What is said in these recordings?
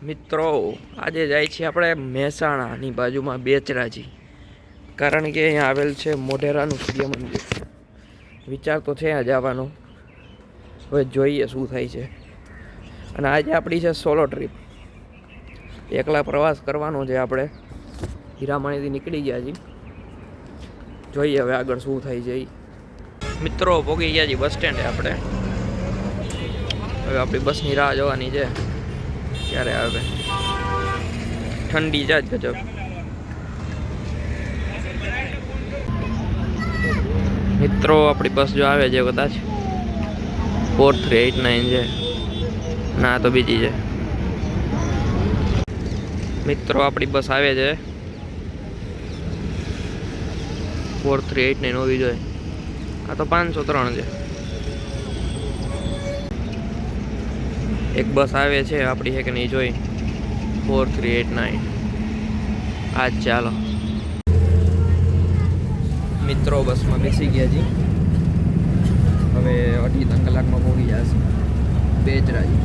મિત્રો આજે જાય છીએ આપણે મહેસાણાની બાજુમાં બેચરાજી, કારણ કે અહીંયા આવેલ છે મોઢેરાનું સૂર્ય મંદિર. વિચાર તો છે ત્યાં જવાનો, હવે જોઈએ શું થાય છે. અને આજે આપણી છે સોલો ટ્રીપ, એકલા પ્રવાસ કરવાનો છે. આપણે હીરામણીથી નીકળી ગયા છીએ, જોઈએ હવે આગળ શું થાય છે. મિત્રો પહોંચી ગયા છીએ બસ સ્ટેન્ડે. આપણે હવે આપણી બસની રાહ જોવાની છે, ક્યારે આવે. ઠંડી જ ગજબ. મિત્રો આપણી બસ જો આવે છે કદાચ 4389 છે, ના તો બીજી છે. મિત્રો આપણી બસ આવે છે 4389 હોવી જોઈએ. આ તો 503 છે. એક બસ આવે છે આપણી, છે કે નહીં જોઈ. 4389 આજ. ચાલો મિત્રો બસમાં બેસી ગયા છીએ. હવે 2.5 કલાકમાં પહોંચી જશે બેચરાજી.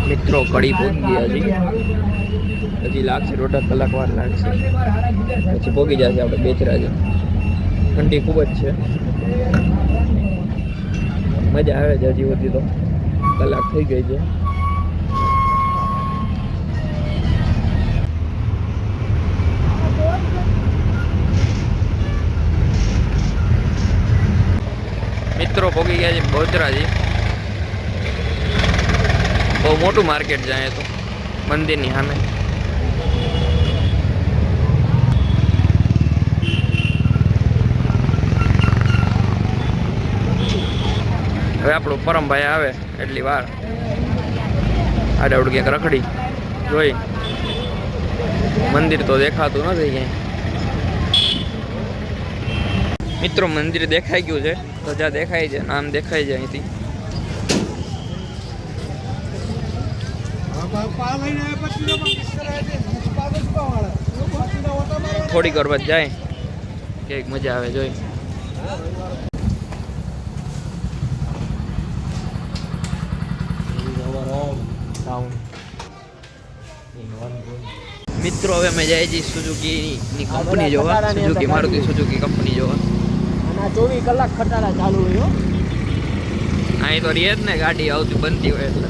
મિત્રો કડી પહોંચી ગયા છીએ. હજી લાગશે 1.5 કલાક વાર લાગશે, પછી પહોંચી જશે આપણે બેચરાજી. ઠંડી ખૂબ જ છે, મજા આવે છે. હજી સુધી તો કલાક થઈ ગઈ છે. મિત્રો પહોંચી ગયા છે બેચરાજી. બહુ મોટું માર્કેટ છે અહીંયા તો, મંદિરની સામે. હવે આપણું પરમભાઈ આવે એટલી વાર આડાવડ ક્યાંક રખડી જોઈ. મંદિર તો દેખાતું નથી ક્યાંય. મિત્રો મંદિર દેખાઈ ગયું છે, ધજા દેખાય છે, નામ દેખાય છે અહીંથી. થોડીક વાર બાદ જાય, કેક મજા આવે જોઈ. મિત્રો હવે અમે જાય છીએ સુઝુકીની કંપની જોવા, સુઝુકી મારુતિ સુઝુકી કંપની જોવા. 24 કલાક ખટારા ચાલુ હોય. અહીં તો રીએ જ ને, ગાડી આવતી બનતી હોય એટલે.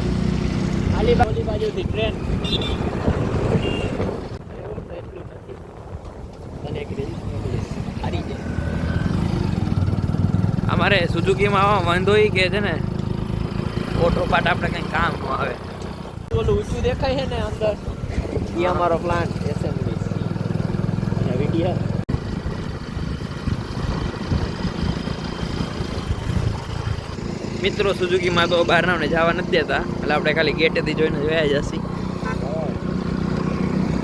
આલી બાજુથી ટ્રેન. અમારે સુઝુકીમાં વાંધો એ કે છે ને, ઓટો પાટ આપણે કંઈ કામ ન આવે. ઓલું ઊંચું દેખાય છે ને અંદર, એ અમારો પ્લાન્ટ એસેમ્બલી અને વિડીયો. મિત્રો સુઝુકીમાં તો બહારનાને જવા નથી દેતા, એટલે આપણે ખાલી ગેટેથી જોઈને જોયા જશી.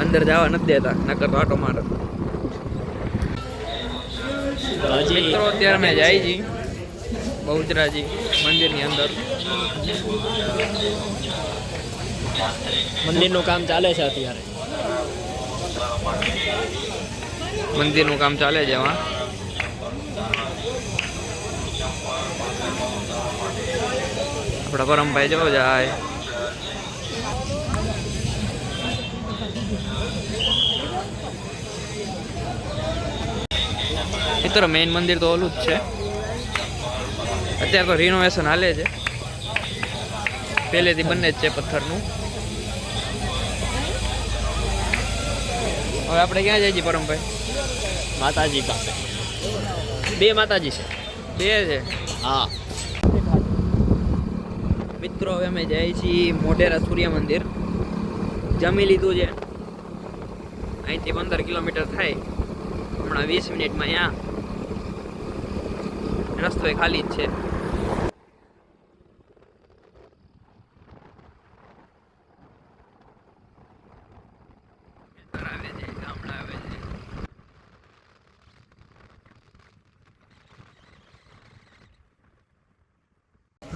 અંદર જવા નથી દેતા, નકર તો આટો મારે. મિત્રો અત્યારે અમે જાય છીએ બહુચરાજી મંદિરની અંદર. મંદિરનું કામ ચાલે છે અત્યારે. મંદિરનું કામ ચાલે છે એમાં. આપણા પરમભાઈ જો જાય. મિત્રો મેઇન મંદિર તો ઓલું જ છે. અત્યારે તો રિનોવેશન હાલે છે, પહેલેથી બંને જ છે પથ્થરનું. હવે આપણે ક્યાં જઈએ છીએ પરમભાઈ? માતાજી પાસે. 2 માતાજી છે. 2 છે? હા. મિત્રો હવે અમે જઈએ છીએ મોઢેરા સૂર્ય મંદિર. જમી લીધું છે, અહીંથી 15 કિલોમીટર થાય. હમણાં 20 મિનિટમાં અહીંયા. રસ્તો એ ખાલી જ છે.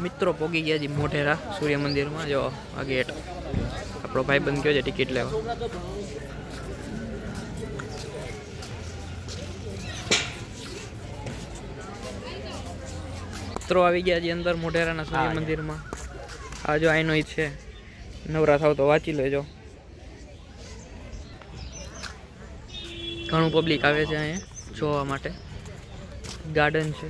મિત્રો પોગી ગયા છે મોઢેરા સૂર્ય મંદિરમાં. જો આ ગેટ આપણો ભાઈ બંધ ગયો છે ટિકિટ લેવા. મિત્રો આવી ગયા છે અંદર મોઢેરાના સૂર્ય મંદિરમાં. આ જો આઈનો ઈ છે, નવરા થાવ તો વાંચી લેજો. ઘણું પબ્લિક આવે છે અહીંયા જોવા માટે. ગાર્ડન છે.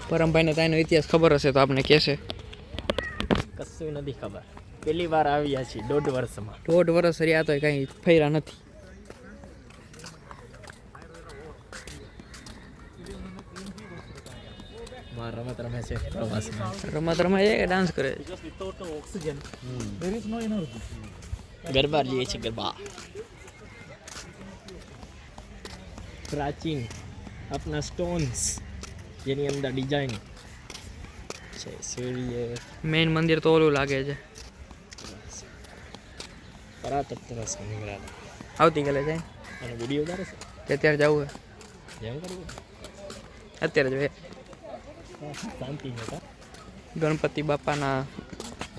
પરમભાઈને તાનો ઇતિહાસ ખબર હશે તો આપને કહેશે. કશું નથી ખબર, પહેલી વાર આવ્યા છીએ 1.5 વર્ષમાં. 1.5 વર્ષ રહ્યા તો કઈ ફર્યા નથી. રમત રમે છે પ્રવાસમાં. રમત રમાય છે કે ડાન્સ કરે છે? ગરબા રમીએ છે, ગરબા. પ્રાચીન આપના સ્ટોન્સ જેની અંદર ડિઝાઇન છે. સૂર્ય મેઇન મંદિર તો ઓલું લાગે છે. પરાતત્વ સંગ્રહાલય આવતીકાલે જાય અને વિડીયો ઉતારે છે કે અત્યારે જવું છે? જેમ કરવું અત્યારે જોઈએ. શાંતિ નતા. ગણપતિ બાપાના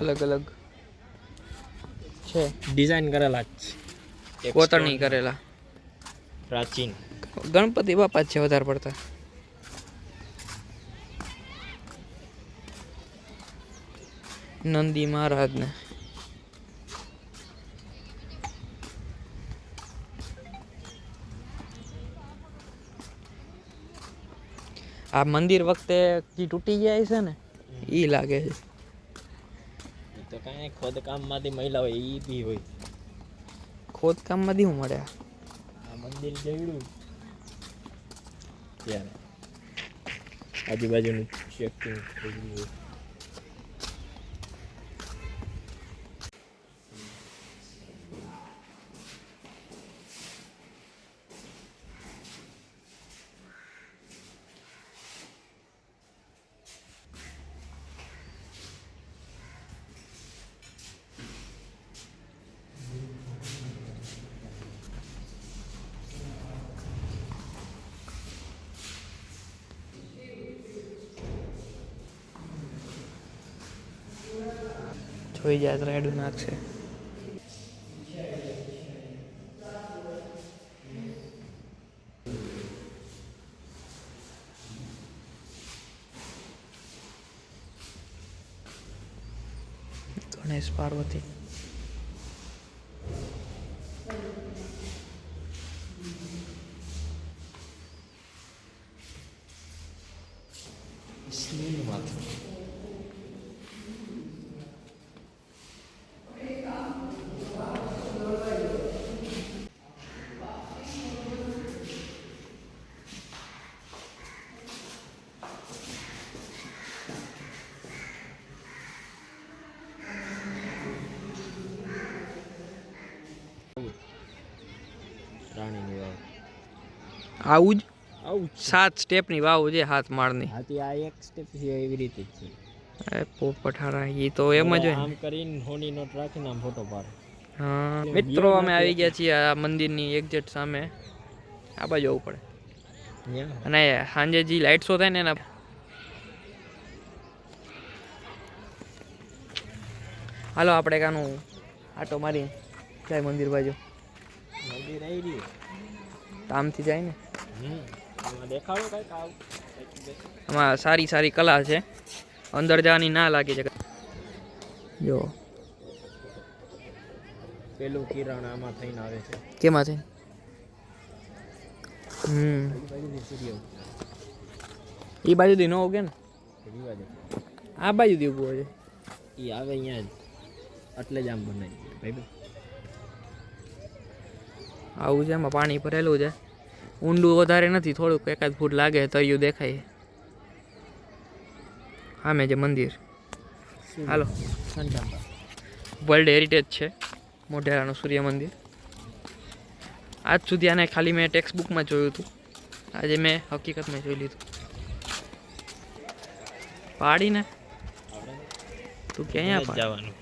અલગ અલગ છે, ડિઝાઇન કરેલા જ છે. કોતરણી કરેલા પ્રાચીન ગણપતિ બાપા જ છે વધારે પડતા. નંદી મહારાજને આ મંદિર વખતે જે તૂટી ગયા છે ને ઈ લાગે છે. એ તો કાંઈ ખોદકામમાંથી મહિલા હોય એ બી હોય. ખોદકામમાંથી શું મળે? આ મંદિર જેવડું ત્યારે આજુબાજુનું ચેકિંગ થયેલું હોય. જોઈ જાય તો રેડું નાખશે. ગણેશ પાર્વતી રાણીની વાવ. આવું જ આવું 7 સ્ટેપની વાવ છે, 7 માળની. હાથી આ એક સ્ટેપ છે એવી રીતે જ છે. પોપઠારા એ તો એમ જ હોય આમ ને. કરીને હોની નોટ રાખીને આમ ફોટો પાડે. હા મિત્રો અમે આવી ગયા છીએ આ મંદિરની એક્ઝેક્ટ સામે. આ બાજુ આવવું પડે. ત્યાં અને સાંજે જે લાઇટ શો થાય ને એના હાલો આપણે કાનું આટો મારી જાય મંદિર બાજુ. મંદિર આવી રહ્યું. તામથી જાય ને. એમાં દેખાડો કંઈક આવું. આમાં સારી સારી કલા છે, અંદર જવાની ના લાગે છે. જો પેલું કિરણ આમાં થઈને આવે છે. કેમાં છે? બાજુથી સૂર્ય એ બાજુથી ન ઉગે ને, પેલી બાજુ આ બાજુથી ઊભો છે. એ આવે અહીંયા જ એટલે જ આમ બનાવી ભાઈ. આવું છે, એમાં પાણી ભરેલું છે. ઊંડું વધારે નથી, થોડુંક 1 ફૂટ લાગે તળિયું દેખાય. સામે જે મંદિર. હાલો વર્લ્ડ હેરિટેજ છે મોઢેરાનું સૂર્ય મંદિર. આજ સુધી આને ખાલી મેં ટેક્સ્ટ બુકમાં જોયું હતું, આજે મેં હકીકતમાં જોઈ લીધું. પાડીને તું ક્યાં જવાનું.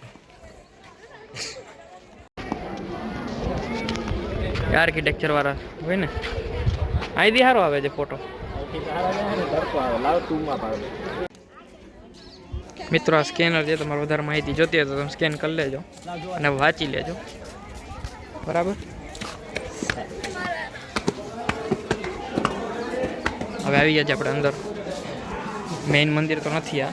આર્કિટેક્ચર વાળા હોય ને અહીંથી સારો આવે છે ફોટો. મિત્રો આ સ્કેનર છે, તમારે વધારે માહિતી જોતી હોય તો તમે સ્કેન કરી લેજો અને વાંચી લેજો, બરાબર. હવે આવી ગયા છે આપણે અંદર. મેઇન મંદિર તો નથી આ.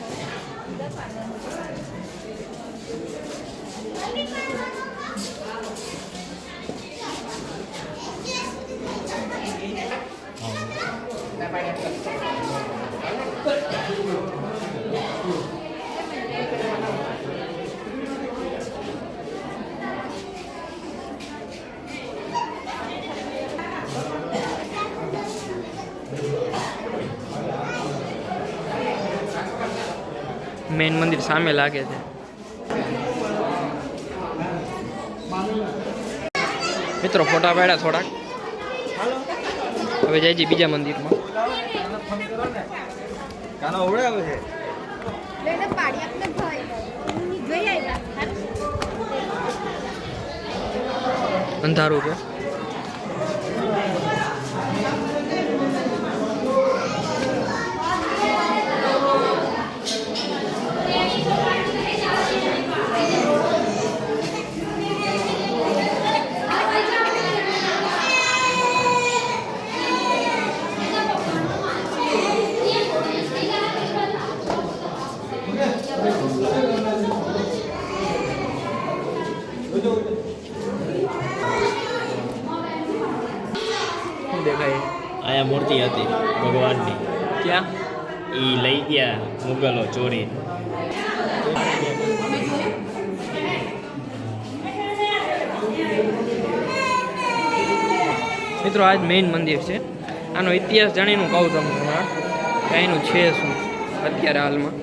મેઇન મંદિર સામે લાગે છે. મિત્રો ફોટા પાડ્યા થોડાક. હવે જાય છે બીજા મંદિરમાં. અંધારું છે. દેખાય આયા મૂર્તિ હતી ભગવાનની. ક્યાં? એ લઈ ગયા મુગલો ચોરી. મિત્રો આજ મેઇન મંદિર છે. આનો ઇતિહાસ જાણીને કહું તમને હમણાં કે અહીંનું છે શું અત્યારે હાલમાં.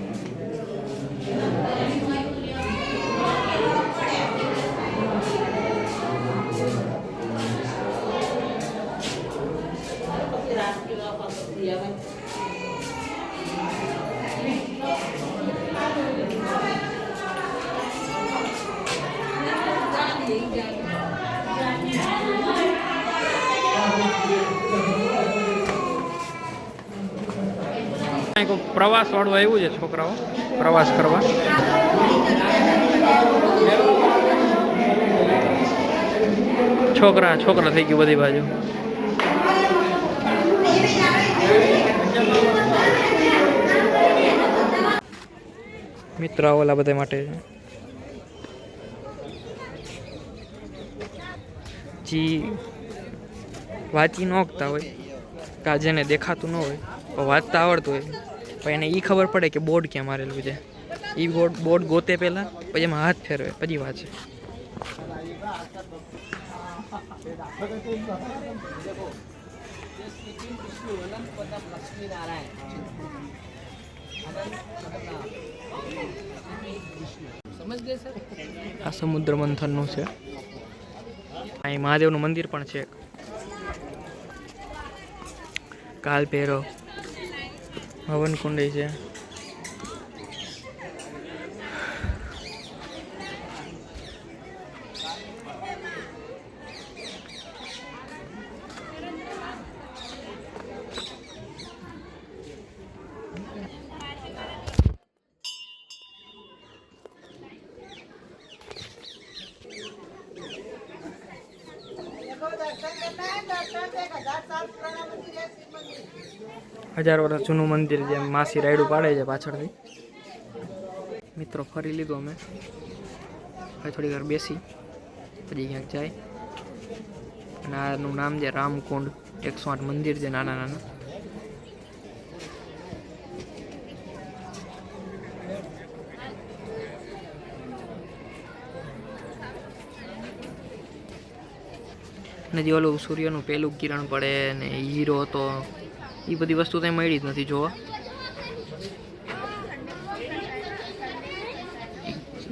પ્રવાસ વાળું આવ્યું છે, છોકરાઓ પ્રવાસ કરવા. છોકરા થઈ ગયું બધી બાજુ. મિત્રો ઓલા બધા માટે જી વાંચી ન શકતા હોય કે જેને દેખાતું ન હોય વાંચતા આવડતું હોય પણ એને એ ખબર પડે કે બોર્ડ ક્યાં મારેલું છે. એ બોર્ડ ગોતે પહેલાં, પછી એમાં હાથ ફેરવે, પછી વાંચે. આ સમુદ્ર મંથનનું છે. અહીં મહાદેવનું મંદિર પણ છે. કાલ ભૈરવ, હવન કુંડી છે. હજાર વર્ષ જૂનું મંદિર જેમ માસી રાયડું પાડે છે પાછળથી. મિત્રો ફરી લીધું અમે. હવે થોડી વાર બેસી પછી ક્યાંક જાય. અને આનું નામ છે રામકુંડ. 108 મંદિર છે નાના નાના. અને જે ઓલું સૂર્યનું પહેલું કિરણ પડે ને હીરો હતો, એ બધી વસ્તુ ત્યાં મળી જ નથી જોવા.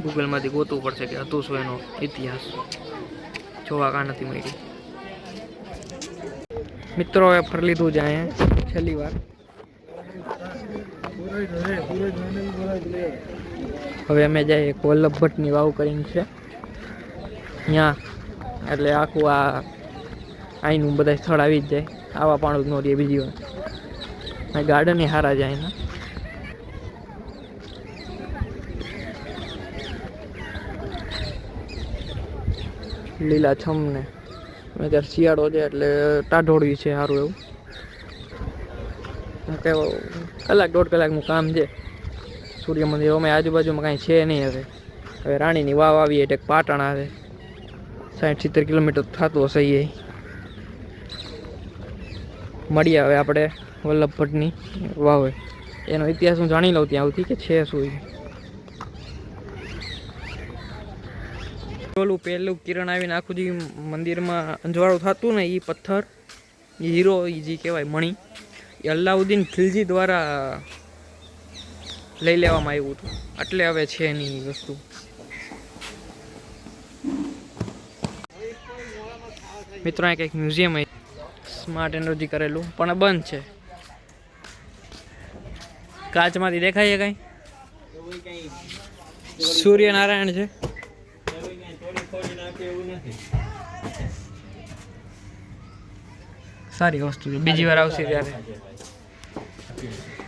ગૂગલમાંથી ગોતવું પડશે કે હતું શું એનો ઇતિહાસ. જોવા કાં નથી મળી. મિત્રો એ ફરી લીધું છે અહીંયા છેલ્લી વાર. હવે અમે જાય એક વલ્લભ ભટ્ટની વાવ કરીને છે ત્યાં. એટલે આખું આ અહીંનું બધા સ્થળ આવી જ જાય. આવા પાણું જ ન રહે બીજી વાર. ગાર્ડન એ સારા જાય એના. લીલાછમ ને અત્યારે શિયાળો છે એટલે ટાઢોળવી છે સારું એવું. કલાક દોઢ કલાકનું કામ છે. સૂર્ય મંદિર અમે આજુબાજુમાં કાંઈ છે નહીં. હવે રાણીની વાવ આવી એટલે પાટણ આવે. 60-70 કિલોમીટર થતું હશે એ. મળીએ હવે આપણે વલ્લભ ભટ્ટની વાવ. એનો ઇતિહાસ હું જાણી લઉં ત્યાં આવતી કે છે શું. ઓલું પહેલું કિરણ આવીને આખું જે મંદિરમાં અંજવાળું થતું ને એ પથ્થર એ હીરો એ જે કહેવાય મણી એ અલ્લાઉદ્દીન ખિલજી દ્વારા લઈ લેવામાં આવ્યું હતું. એટલે હવે છે એની વસ્તુ. મિત્રો આ કંઈક મ્યુઝિયમ સ્માર્ટ એનર્જી કરેલું પણ બંધ છે. કાચમાંથી દેખાય છે કાંઈ? સૂર્યનારાયણ છે. સારી વસ્તુ છે. બીજી વાર આવશે ત્યારે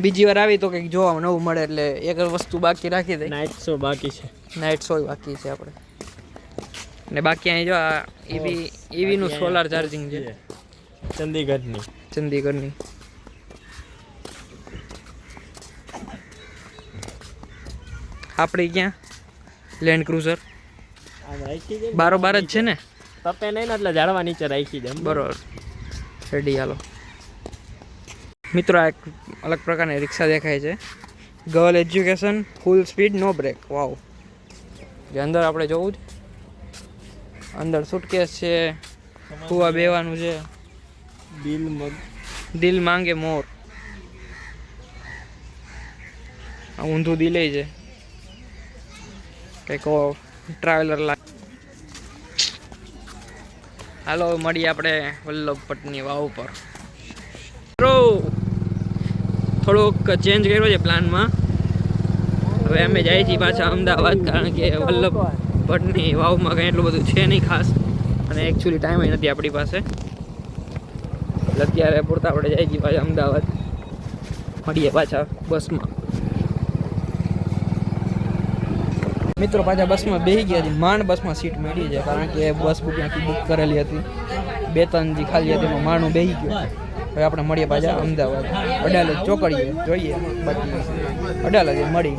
બીજી વાર આવી તો કંઈક જોવા નવું મળે. એટલે એક વસ્તુ બાકી રાખી દે. નાઇટ શો બાકી છે. નાઇટ શો બાકી છે આપણે. ને બાકી અહીં જો આ ઈવીનું સોલાર ચાર્જિંગ છે. ચંદીગઢની આપણી ક્યાં લેન્ડ ક્રુઝર બારોબાર જ છે ને. તપે નહીં ને એટલે ઝાડવા નીચે રાખી દે. બરોબર રેડી. હાલો મિત્રો આ એક અલગ પ્રકારની રિક્ષા દેખાય છે. ગર્લ એજ્યુકેશન ફૂલ સ્પીડ નો બ્રેક. વાવ. જે અંદર આપણે જોવું જ. અંદર સુટકેસ છે. કુવા બેવાનું છે. દિલ માંગે મોર. આ ઊંધું દિલે છે કંઈક ટ્રાવેલર લાગે. હાલો મળીએ આપણે વલ્લભ ભટ્ટની વાવ પર. થોડોક ચેન્જ કર્યો છે પ્લાનમાં. હવે અમે જાય છીએ પાછા અમદાવાદ. કારણ કે વલ્લભ ભટ્ટની વાવમાં કંઈ એટલું બધું છે નહીં ખાસ. અને એકચ્યુઅલી ટાઈમ નથી આપણી પાસે. એટલે અત્યારે પૂરતા આપણે જાય છીએ પાછા અમદાવાદ. મળીએ પાછા બસમાં. મિત્રો પાછા બસમાં બેસી ગયા છે. માંડ બસમાં સીટ મળી છે. કારણ કે બસ બુક કરેલી હતી. 2-3 જે ખાલી હતી એમાં માણું બેસી ગયો. હવે આપણે મળીએ પાછા અમદાવાદ. અડાલજ ચોકડીએ જોઈએ. બાકી અડાલજ મળી.